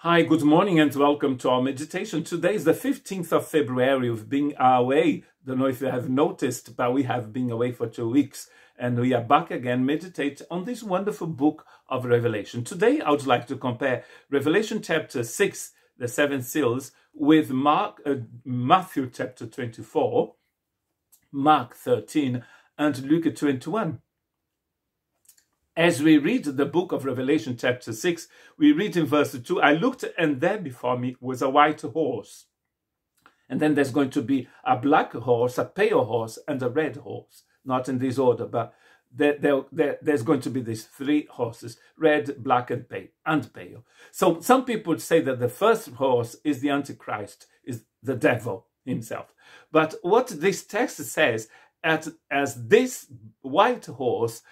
Hi, good morning and welcome to our meditation. Today is the 15th of February. We've been away. Don't know if you have noticed, but we have been away for 2 weeks and we are back again, meditate on this wonderful book of Revelation. Today, I would like to compare Revelation chapter 6, the 7 seals, with Matthew chapter 24, Mark 13, and Luke 21. As we read the book of Revelation chapter 6, we read in verse 2, I looked and there before me was a white horse. And then there's going to be a black horse, a pale horse, and a red horse. Not in this order, but there's going to be these three horses, red, black, and pale. So some people say that the first horse is the Antichrist, is the devil himself. But what this text says, as this white horse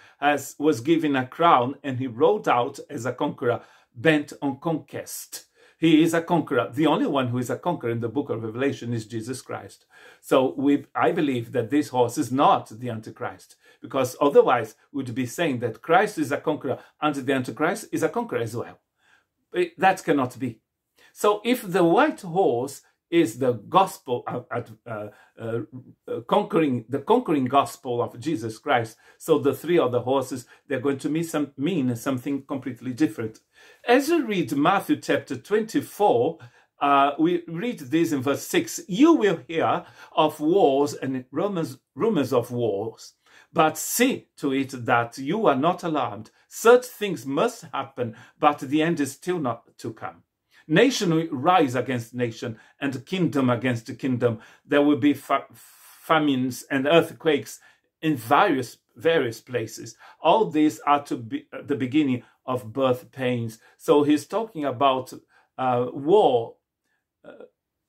was given a crown and he rode out as a conqueror bent on conquest. He is a conqueror. The only one who is a conqueror in the book of Revelation is Jesus Christ. So I believe that this horse is not the Antichrist, because otherwise we would be saying that Christ is a conqueror and the Antichrist is a conqueror as well. That cannot be. So if the white horse is the gospel, conquering gospel of Jesus Christ. So the three other horses, they're going to mean something completely different. As we read Matthew chapter 24, we read this in verse 6. You will hear of wars and rumors of wars, but see to it that you are not alarmed. Such things must happen, but the end is still not to come. Nation will rise against nation and kingdom against kingdom. There will be famines and earthquakes in various places. All these are to be the beginning of birth pains. So he's talking about war,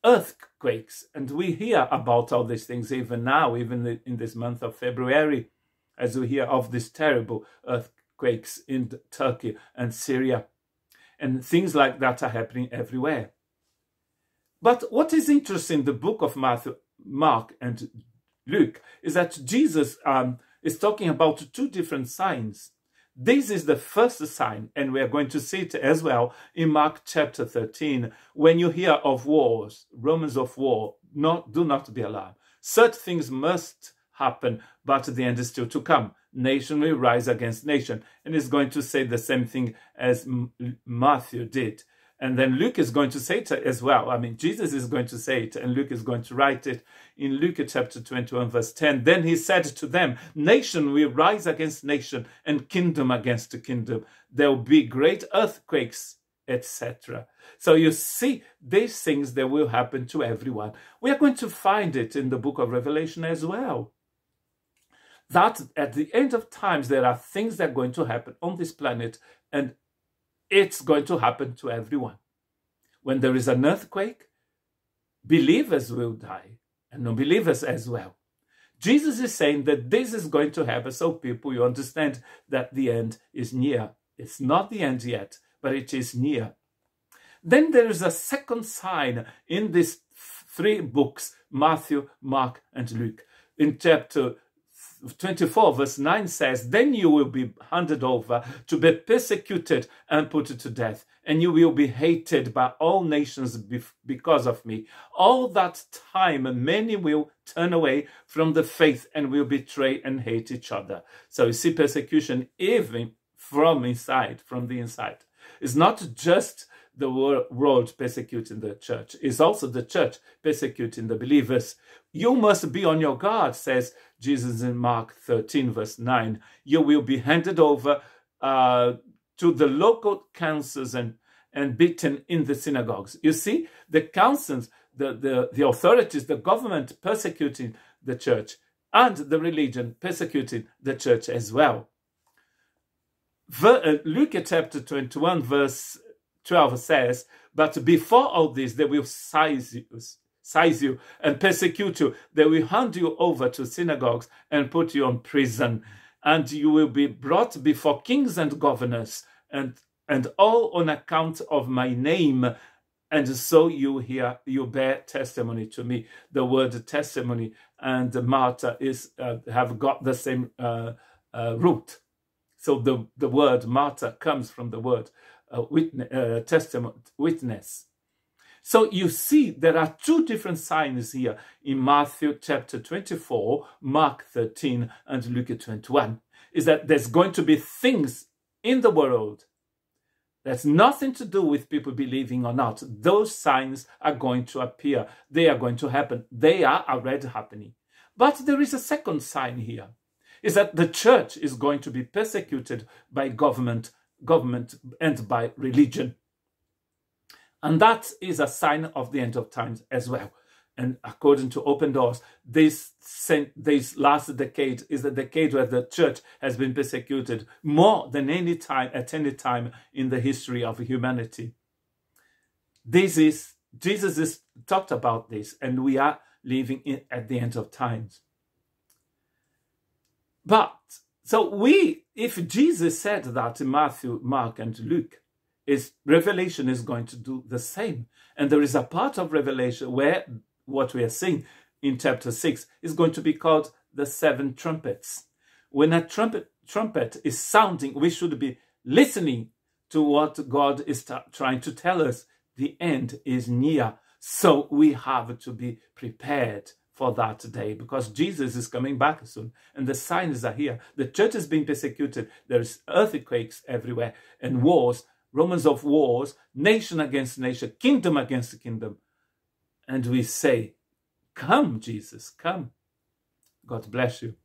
earthquakes, and we hear about all these things even now, even in this month of February, as we hear of these terrible earthquakes in Turkey and Syria. And things like that are happening everywhere. But what is interesting in the book of Matthew, Mark, and Luke is that Jesus is talking about two different signs. This is the first sign, and we are going to see it as well in Mark chapter 13. When you hear of wars, rumors of war, do not be alarmed. Such things must happen, but the end is still to come. Nation will rise against nation. And he's going to say the same thing as Matthew did. And then Luke is going to say it as well. I mean, Jesus is going to say it, and Luke is going to write it in Luke chapter 21, verse 10. Then he said to them, nation will rise against nation, and kingdom against kingdom. There will be great earthquakes, etc. So you see, these things that will happen to everyone. We are going to find it in the book of Revelation as well. That at the end of times, there are things that are going to happen on this planet, and it's going to happen to everyone. When there is an earthquake, believers will die, and non-believers as well. Jesus is saying that this is going to happen, so people, you understand that the end is near. It's not the end yet, but it is near. Then there is a second sign in these three books, Matthew, Mark, and Luke. In chapter 24 verse 9 says, then you will be handed over to be persecuted and put to death, and you will be hated by all nations because of me. All that time many will turn away from the faith and will betray and hate each other. So you see persecution even from inside, from the inside. It's not just the world persecuting the church. It's also the church persecuting the believers. You must be on your guard, says Jesus in Mark 13, verse 9. You will be handed over to the local councils and beaten in the synagogues. You see, the councils, the authorities, the government persecuting the church, and the religion persecuting the church as well. Luke chapter 21, verse 12 says, but before all this, they will seize you and persecute you. They will hand you over to synagogues and put you in prison. And you will be brought before kings and governors, and all on account of my name. And so you bear testimony to me. The word testimony and martyr have got the same root. So the word martyr comes from the word witness. So you see there are two different signs here in Matthew chapter 24, Mark 13, and Luke 21. Is that there's going to be things in the world that's nothing to do with people believing or not. Those signs are going to appear. They are going to happen. They are already happening. But there is a second sign here. Is that the church is going to be persecuted by government and by religion. And that is a sign of the end of times as well. And according to Open Doors, this last decade is the decade where the church has been persecuted more than at any time in the history of humanity. Jesus is talked about this, and we are living at the end of times. But so if Jesus said that in Matthew, Mark, and Luke, Revelation is going to do the same. And there is a part of Revelation where what we are seeing in chapter 6 is going to be called the seven trumpets. When a trumpet is sounding, we should be listening to what God is trying to tell us. The end is near. So we have to be prepared for that day, because Jesus is coming back soon and the signs are here. The church is being persecuted. There's earthquakes everywhere and wars, rumors of wars, nation against nation, kingdom against kingdom. And we say, come, Jesus, come. God bless you.